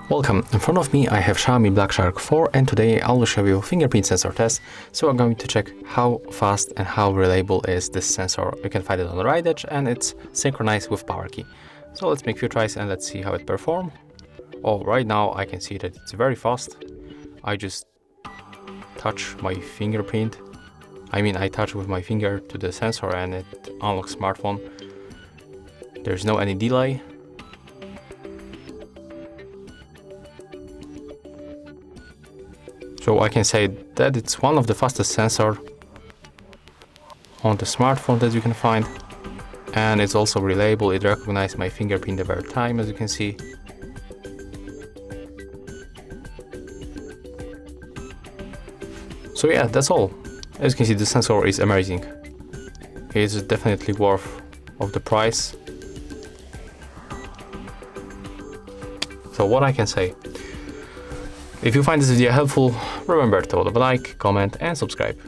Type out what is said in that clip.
Welcome, in front of me I have XIAOMI Black Shark 4 and today I will show you fingerprint sensor test. So I'm going to check how fast and how reliable is this sensor. You can find it on the right edge and it's synchronized with power key. So let's make a few tries and let's see how it performs. Oh, right now I can see that it's very fast. I just touch my fingerprint. I touch with my finger to the sensor and it unlocks smartphone. There's no any delay. So I can say that it's one of the fastest sensor on the smartphone that you can find. And it's also reliable, it recognizes my fingerprint every time, as you can see. So yeah, that's all. As you can see, the sensor is amazing. It's definitely worth of the price. So what I can say, if you find this video helpful, remember to like, comment and subscribe.